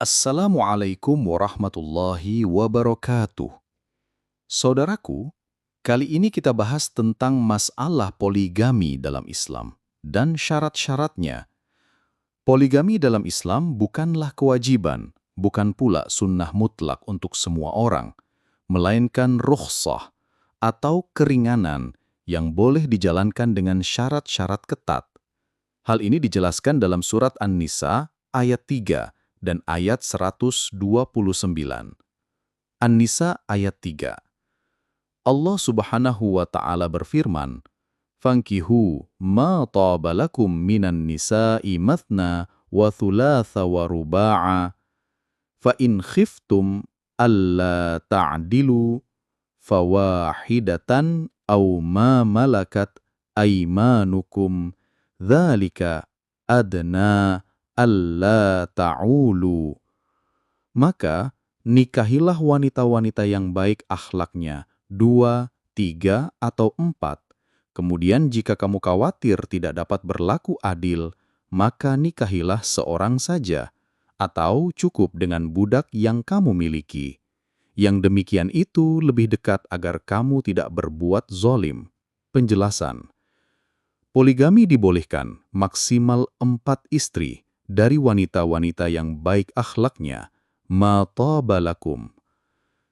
Assalamualaikum warahmatullahi wabarakatuh. Saudaraku, kali ini kita bahas tentang masalah poligami dalam Islam dan syarat-syaratnya. Poligami dalam Islam bukanlah kewajiban, bukan pula sunnah mutlak untuk semua orang, melainkan rukhsah atau keringanan yang boleh dijalankan dengan syarat-syarat ketat. Hal ini dijelaskan dalam surat An-Nisa ayat 3 dan ayat 129. An-Nisa ayat 3. Allah Subhanahu wa Ta'ala berfirman, "Fankihu ma taba lakum minan nisa'i mathna wa thulatha wa ruba'a, fa in khiftum alla ta'dilu fawahidatan aw ma malakat aymanukum dzalika adna alla ta'ulu." Maka nikahilah wanita-wanita yang baik akhlaknya, 2, 3, atau 4. Kemudian jika kamu khawatir tidak dapat berlaku adil, maka nikahilah seorang saja, atau cukup dengan budak yang kamu miliki. Yang demikian itu lebih dekat agar kamu tidak berbuat zolim. Penjelasan. Poligami dibolehkan maksimal 4 istri dari wanita-wanita yang baik akhlaknya, ma taba lakum.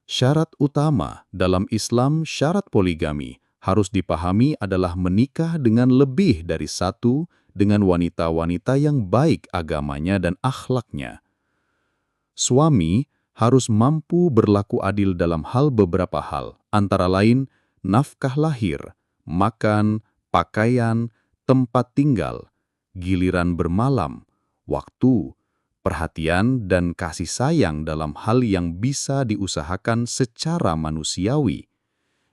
Syarat utama dalam Islam syarat poligami harus dipahami adalah menikah dengan lebih dari satu dengan wanita-wanita yang baik agamanya dan akhlaknya. Suami harus mampu berlaku adil dalam beberapa hal, antara lain nafkah lahir, makan, pakaian, tempat tinggal, giliran bermalam, waktu, perhatian dan kasih sayang dalam hal yang bisa diusahakan secara manusiawi.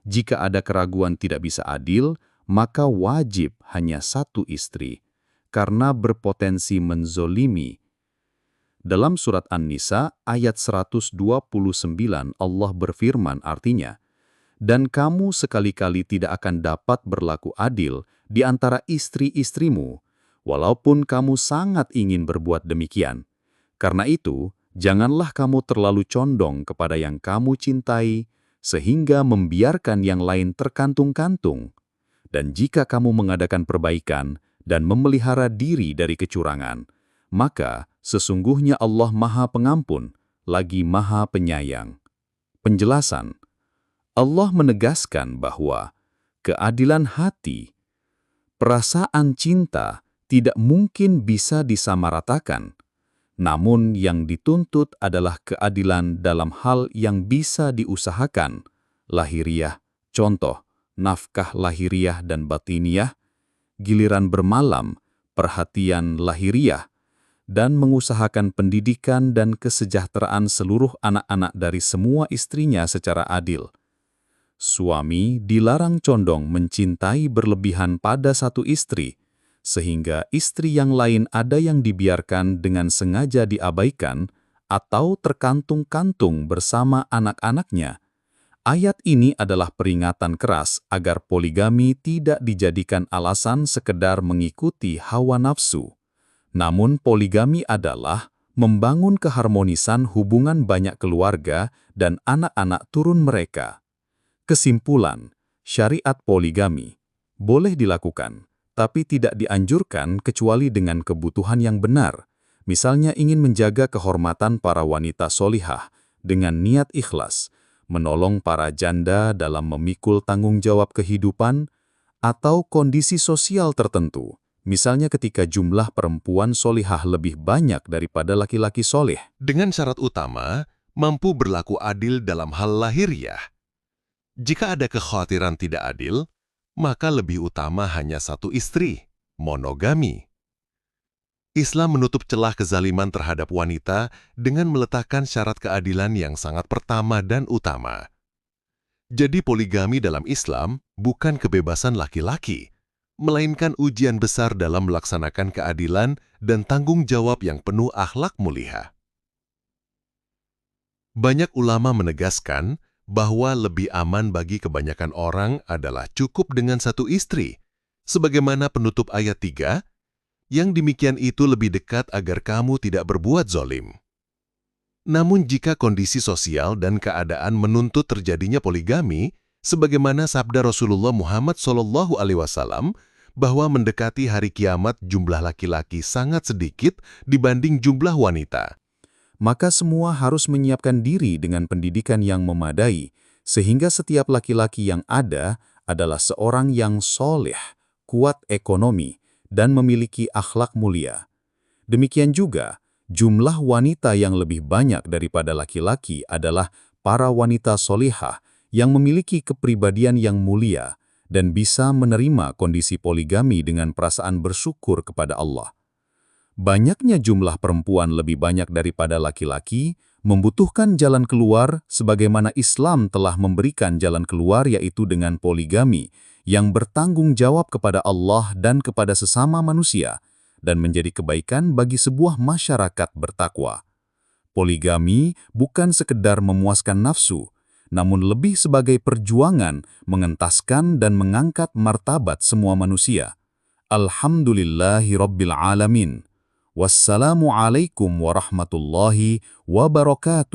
Jika ada keraguan tidak bisa adil, maka wajib hanya satu istri, karena berpotensi menzolimi. Dalam surat An-Nisa ayat 129 Allah berfirman artinya, "Dan kamu sekali-kali tidak akan dapat berlaku adil di antara istri-istrimu, walaupun kamu sangat ingin berbuat demikian. Karena itu, janganlah kamu terlalu condong kepada yang kamu cintai, sehingga membiarkan yang lain terkantung-kantung. Dan jika kamu mengadakan perbaikan dan memelihara diri dari kecurangan, maka sesungguhnya Allah Maha Pengampun, lagi Maha Penyayang." Penjelasan. Allah menegaskan bahwa keadilan hati, perasaan cinta tidak mungkin bisa disamaratakan. Namun yang dituntut adalah keadilan dalam hal yang bisa diusahakan, lahiriah, contoh, nafkah lahiriah dan batiniah, giliran bermalam, perhatian lahiriah, dan mengusahakan pendidikan dan kesejahteraan seluruh anak-anak dari semua istrinya secara adil. Suami dilarang condong mencintai berlebihan pada satu istri, sehingga istri yang lain ada yang dibiarkan dengan sengaja diabaikan atau terkantung-kantung bersama anak-anaknya. Ayat ini adalah peringatan keras agar poligami tidak dijadikan alasan sekedar mengikuti hawa nafsu. Namun poligami adalah membangun keharmonisan hubungan banyak keluarga dan anak-anak turun mereka. Kesimpulan, syariat poligami boleh dilakukan, tapi tidak dianjurkan kecuali dengan kebutuhan yang benar. Misalnya ingin menjaga kehormatan para wanita solihah dengan niat ikhlas, menolong para janda dalam memikul tanggung jawab kehidupan, atau kondisi sosial tertentu. Misalnya ketika jumlah perempuan solihah lebih banyak daripada laki-laki soleh. Dengan syarat utama, mampu berlaku adil dalam hal lahiriah. Jika ada kekhawatiran tidak adil, maka lebih utama hanya satu istri, monogami. Islam menutup celah kezaliman terhadap wanita dengan meletakkan syarat keadilan yang sangat pertama dan utama. Jadi poligami dalam Islam bukan kebebasan laki-laki, melainkan ujian besar dalam melaksanakan keadilan dan tanggung jawab yang penuh akhlak mulia. Banyak ulama menegaskan bahwa lebih aman bagi kebanyakan orang adalah cukup dengan satu istri, sebagaimana penutup ayat 3, yang demikian itu lebih dekat agar kamu tidak berbuat zolim. Namun jika kondisi sosial dan keadaan menuntut terjadinya poligami, sebagaimana sabda Rasulullah Muhammad SAW, bahwa mendekati hari kiamat jumlah laki-laki sangat sedikit dibanding jumlah wanita. Maka semua harus menyiapkan diri dengan pendidikan yang memadai, sehingga setiap laki-laki yang ada adalah seorang yang soleh, kuat ekonomi, dan memiliki akhlak mulia. Demikian juga, jumlah wanita yang lebih banyak daripada laki-laki adalah para wanita solihah yang memiliki kepribadian yang mulia dan bisa menerima kondisi poligami dengan perasaan bersyukur kepada Allah. Banyaknya jumlah perempuan lebih banyak daripada laki-laki membutuhkan jalan keluar sebagaimana Islam telah memberikan jalan keluar yaitu dengan poligami yang bertanggung jawab kepada Allah dan kepada sesama manusia dan menjadi kebaikan bagi sebuah masyarakat bertakwa. Poligami bukan sekedar memuaskan nafsu, namun lebih sebagai perjuangan mengentaskan dan mengangkat martabat semua manusia. Alhamdulillahirabbil alamin. Wassalamualaikum warahmatullahi wabarakatuh.